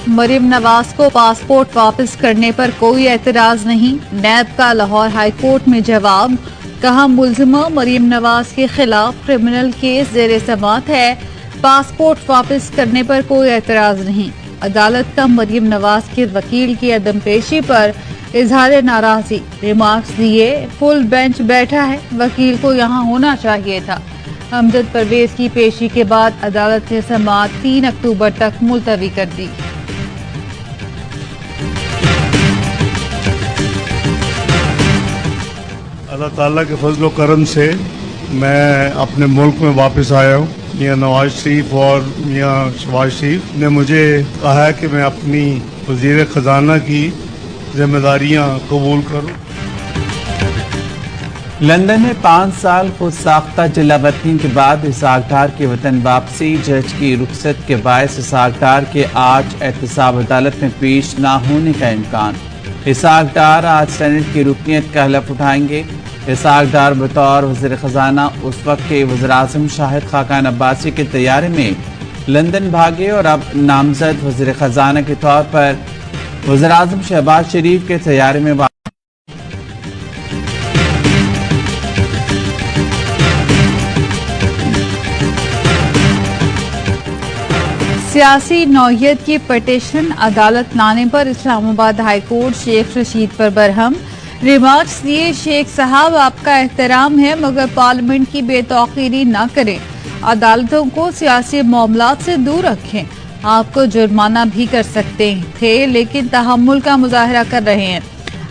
مریم نواز کو پاسپورٹ واپس کرنے پر کوئی اعتراض نہیں، نیب کا لاہور ہائی کورٹ میں جواب، کہا ملزمہ مریم نواز کے خلاف کرمنل کیس زیر سماعت ہے، پاسپورٹ واپس کرنے پر کوئی اعتراض نہیں۔ عدالت کا مریم نواز کے وکیل کی عدم پیشی پر اظہار ناراضی، ریمارکس دیے، فل بینچ بیٹھا ہے، وکیل کو یہاں ہونا چاہیے تھا۔ امجد پرویز کی پیشی کے بعد عدالت نے سماعت 3 اکتوبر تک ملتوی کر دی۔ اللہ تعالیٰ کے فضل و کرم سے میں اپنے ملک میں واپس آیا ہوں۔ میاں نواز شریف اور میاں شہباز شریف نے مجھے کہا ہے کہ میں اپنی وزیر خزانہ کی ذمہ داریاں قبول کروں۔ لندن میں 5 سال خود ساختہ جلا وطنی کے بعد اسحاق ڈار کی وطن واپسی، جج کی رخصت کے باعث اسحاق ڈار کے آج احتساب عدالت میں پیش نہ ہونے کا امکان۔ اسحاق ڈار آج سینٹ کی رکنیت کا حلف اٹھائیں گے۔ اسحاق ڈار بطور وزیر خزانہ اس وقت کے وزیراعظم شاہد خاقان عباسی کے طیارے میں لندن بھاگے اور اب نامزد وزیر خزانہ کے طور پر وزیراعظم شہباز شریف کے طیارے میں سیاسی نوعیت کی پٹیشن عدالت لانے پر اسلام آباد ہائی کورٹ شیخ رشید پر برہم، ریمارکس دیے، شیخ صاحب آپ کا احترام ہے مگر پارلیمنٹ کی بے توقیری نہ کریں، عدالتوں کو سیاسی معاملات سے دور رکھیں، آپ کو جرمانہ بھی کر سکتے تھے لیکن تحمل کا مظاہرہ کر رہے ہیں،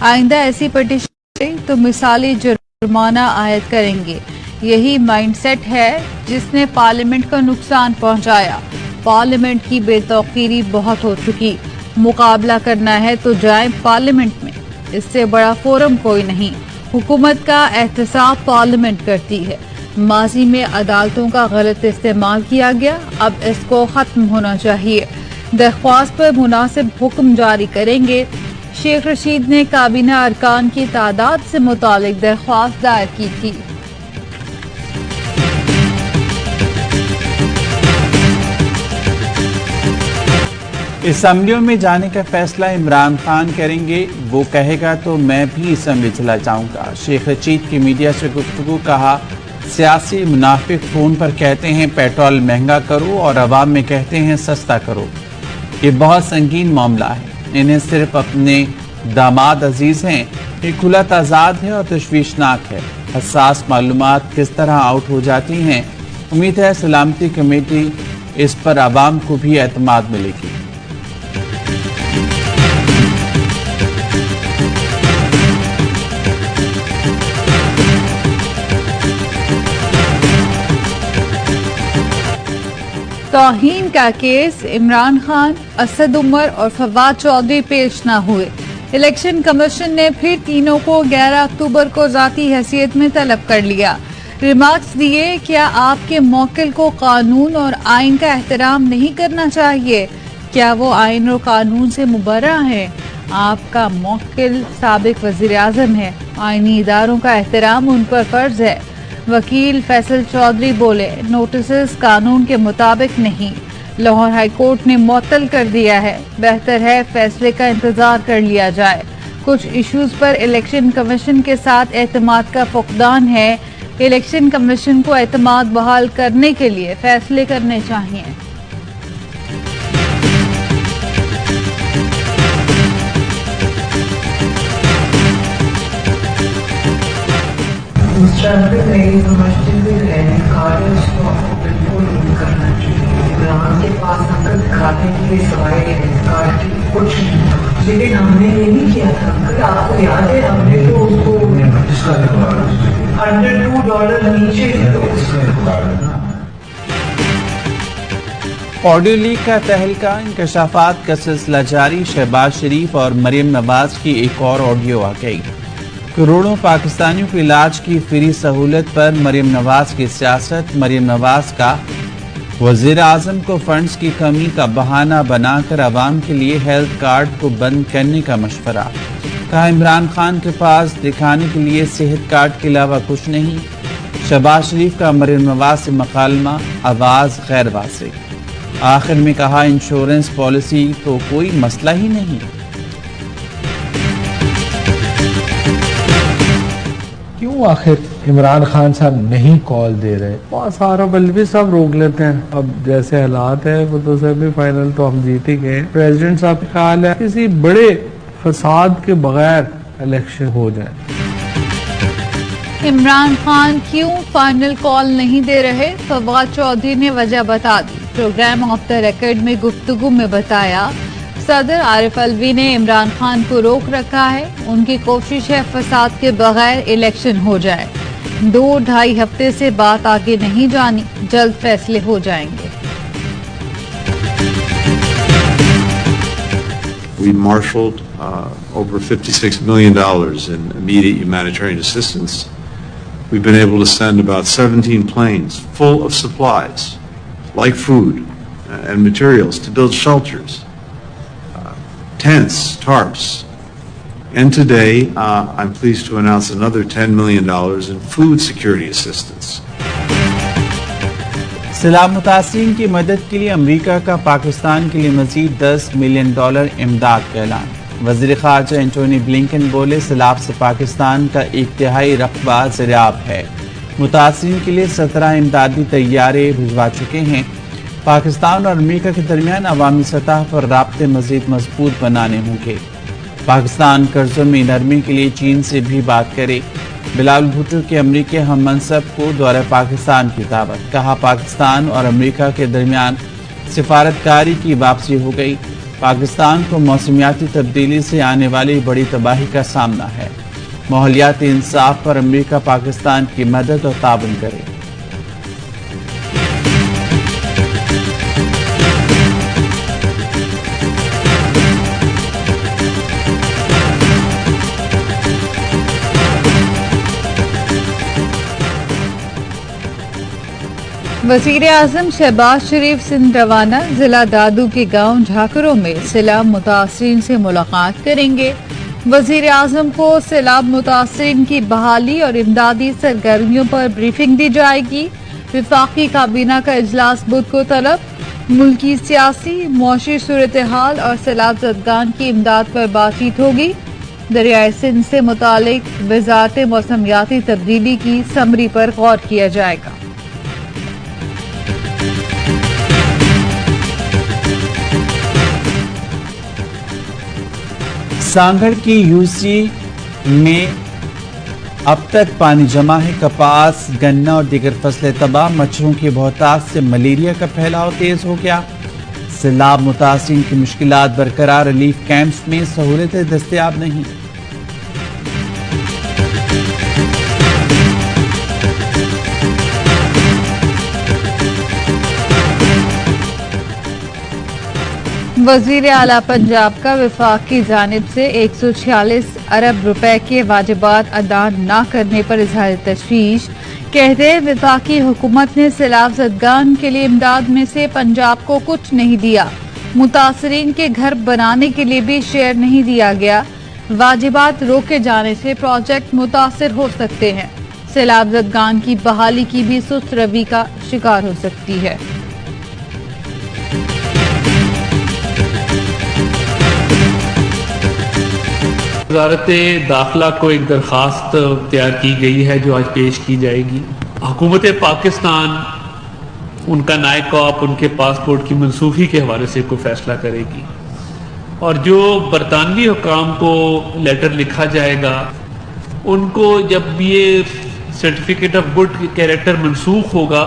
آئندہ ایسی پٹیشن تو مثالی جرمانہ عائد کریں گے، یہی مائنڈ سیٹ ہے جس نے پارلیمنٹ کو نقصان پہنچایا، پارلیمنٹ کی بے توقیری بہت ہو چکی، مقابلہ کرنا ہے تو جائیں پارلیمنٹ میں، اس سے بڑا فورم کوئی نہیں، حکومت کا احتساب پارلیمنٹ کرتی ہے، ماضی میں عدالتوں کا غلط استعمال کیا گیا، اب اس کو ختم ہونا چاہیے، درخواست پر مناسب حکم جاری کریں گے۔ شیخ رشید نے کابینہ ارکان کی تعداد سے متعلق درخواست دائر کی تھی۔ اسمبلیوں میں جانے کا فیصلہ عمران خان کریں گے، وہ کہے گا تو میں بھی اسمبلی چلا جاؤں گا۔ شیخ رشید کی میڈیا سے گفتگو، کہا سیاسی منافق فون پر کہتے ہیں پیٹرول مہنگا کرو اور عوام میں کہتے ہیں سستا کرو، یہ بہت سنگین معاملہ ہے، انہیں صرف اپنے داماد عزیز ہیں، یہ کھلا تضاد ہے اور تشویشناک ہے، حساس معلومات کس طرح آؤٹ ہو جاتی ہیں، امید ہے سلامتی کمیٹی اس پر عوام کو بھی اعتماد ملے گی۔ توہین کا کیس، عمران خان، اسد عمر اور فواد چودھری پیش نہ ہوئے، الیکشن کمیشن نے پھر تینوں کو 11 اکتوبر کو ذاتی حیثیت میں طلب کر لیا، ریمارکس دیے، کیا آپ کے موکل کو قانون اور آئین کا احترام نہیں کرنا چاہیے؟ کیا وہ آئین اور قانون سے مبرہ ہے؟ آپ کا موکل سابق وزیر اعظم ہے، آئینی اداروں کا احترام ان پر فرض ہے۔ وکیل فیصل چودھری بولے، نوٹسز قانون کے مطابق نہیں، لاہور ہائی کورٹ نے معطل کر دیا ہے، بہتر ہے فیصلے کا انتظار کر لیا جائے، کچھ ایشوز پر الیکشن کمیشن کے ساتھ اعتماد کا فقدان ہے، الیکشن کمیشن کو اعتماد بحال کرنے کے لیے فیصلے کرنے چاہیے۔ نہیں سمجھتے ہوئے رہنے کارڈ اس کو آپ کو بالکل نہیں کرنا چاہیے، عمران کے پاس نقل دکھانے کے لیے سوائے رہنے کارڈ کی کچھ نہیں تھا، لیکن ہم نے یہ نہیں کیا تھا، اگر آپ کو یاد ہے ہم نے تو اس کو $102 نیچے آڈیو لیک کا تہلکہ، انکشافات کا سلسلہ جاری، شہباز شریف اور مریم نواز کی ایک اور آڈیو آ گئی، کروڑوں پاکستانیوں کے علاج کی فری سہولت پر مریم نواز کی سیاست، مریم نواز کا وزیر اعظم کو فنڈز کی کمی کا بہانہ بنا کر عوام کے لیے ہیلتھ کارڈ کو بند کرنے کا مشورہ، کہا عمران خان کے پاس دکھانے کے لیے صحت کارڈ کے علاوہ کچھ نہیں، شہباز شریف کا مریم نواز سے مکالمہ، آواز غیر واضح۔ آخر میں کہا انشورنس پالیسی تو کوئی مسئلہ ہی نہیں. کیوں آخر عمران خان صاحب نہیں کال دے رہے؟ بہت سارا بلبی صاحب روک لیتے ہیں. اب جیسے حالات ہیں وہ تو سیمی فائنل تو ہم جیت ہی گئے. پریزیڈنٹ صاحب کا خیال ہے کسی بڑے فساد کے بغیر الیکشن ہو جائے. عمران خان کیوں فائنل کال نہیں دے رہے؟ فواد چودھری نے وجہ بتا دی. پروگرام آف دا ریکارڈ میں گفتگو میں بتایا صدر عارف الوی نے عمران خان کو روک رکھا ہے. ان کی کوشش ہے فساد کے بغیر الیکشن ہو جائے. 2-2.5 ہفتے سے بات آگے نہیں جانی، جلد فیصلے ہو جائیں گے. We marshaled over $56 million in immediate humanitarian assistance. We've been able to send about 17 planes full of supplies, like food and materials, to build shelters, tents, tarps. And today, I'm pleased to announce another $10 million in food security assistance. سیلاب متاثرین کی مدد کے لیے امریکہ کا پاکستان کے لیے مزید $10 ملین امداد کا اعلان. وزیر خارجہ اینٹونی بلنکن بولے سیلاب سے پاکستان کا 1/3 رقبہ زیرآب ہے. متاثرین کے لیے 17 امدادی طیارے بھجوا چکے ہیں. پاکستان اور امریکہ کے درمیان عوامی سطح پر رابطے مزید مضبوط بنانے ہوں گے. پاکستان قرضوں میں نرمی کے لیے چین سے بھی بات کرے. بلاول بھٹو کے امریکی ہم منصب کو دورہ پاکستان کی دعوت. کہا پاکستان اور امریکہ کے درمیان سفارتکاری کی واپسی ہو گئی. پاکستان کو موسمیاتی تبدیلی سے آنے والی بڑی تباہی کا سامنا ہے. ماحولیاتی انصاف پر امریکہ پاکستان کی مدد اور تعاون کرے. وزیر اعظم شہباز شریف سندھ روانہ. ضلع دادو کے گاؤں جھاکروں میں سیلاب متاثرین سے ملاقات کریں گے. وزیر اعظم کو سیلاب متاثرین کی بحالی اور امدادی سرگرمیوں پر بریفنگ دی جائے گی. وفاقی کابینہ کا اجلاس بدھ کو طلب. ملکی سیاسی معاشی صورتحال اور سیلاب زدگان کی امداد پر بات چیت ہوگی. دریائے سندھ سے متعلق وزارت موسمیاتی تبدیلی کی سمری پر غور کیا جائے گا. سانگھڑ کی یو سی میں اب تک پانی جمع ہے. کپاس، گنا اور دیگر فصلیں تباہ. مچھروں کی بہتات سے ملیریا کا پھیلاؤ تیز ہو گیا. سیلاب متاثرین کی مشکلات برقرار. ریلیف کیمپس میں سہولتیں دستیاب نہیں. وزیر اعلیٰ پنجاب کا وفاق کی جانب سے 146 ارب روپے کے واجبات ادا نہ کرنے پر اظہار تشویش. کہتے ہیں وفاقی حکومت نے سیلاب زدگان کے لیے امداد میں سے پنجاب کو کچھ نہیں دیا. متاثرین کے گھر بنانے کے لیے بھی شیئر نہیں دیا گیا. واجبات روکے جانے سے پروجیکٹ متاثر ہو سکتے ہیں. سیلاب زدگان کی بحالی کی بھی سست روی کا شکار ہو سکتی ہے. وزارت داخلہ کو ایک درخواست تیار کی گئی ہے جو آج پیش کی جائے گی. حکومت پاکستان ان کا نائب آپ ان کے پاسپورٹ کی منسوخی کے حوالے سے کوئی فیصلہ کرے گی، اور جو برطانوی حکام کو لیٹر لکھا جائے گا ان کو جب یہ سرٹیفکیٹ آف گڈ کیریکٹر منسوخ ہوگا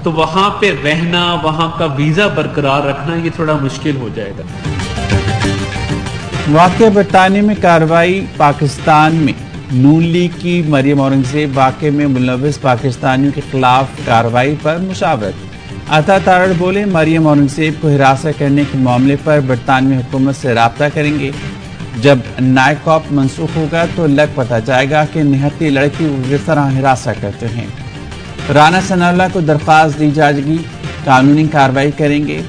تو وہاں پہ رہنا، وہاں کا ویزا برقرار رکھنا یہ تھوڑا مشکل ہو جائے گا. واقعہ برطانیہ میں کارروائی. پاکستان میں نون لیگ کی مریم اورنگزیب واقعے میں ملوث پاکستانیوں کے خلاف کارروائی پر مشاورت. عطا تارڑ بولے مریم اورنگزیب کو ہراساں کرنے کے معاملے پر برطانوی حکومت سے رابطہ کریں گے. جب نائکاپ منسوخ ہوگا تو لگ پتہ جائے گا کہ نہتی لڑکی کو کس طرح ہراساں کرتے ہیں. رانا ثناء اللہ کو درخواست دی جائے گی، قانونی کارروائی کریں گے.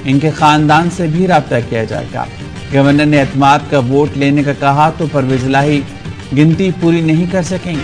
ان کے خاندان سے بھی رابطہ کیا جائے گا. گورنر نے اعتماد کا ووٹ لینے کا کہا تو پرویز الہی گنتی پوری نہیں کر سکیں گے.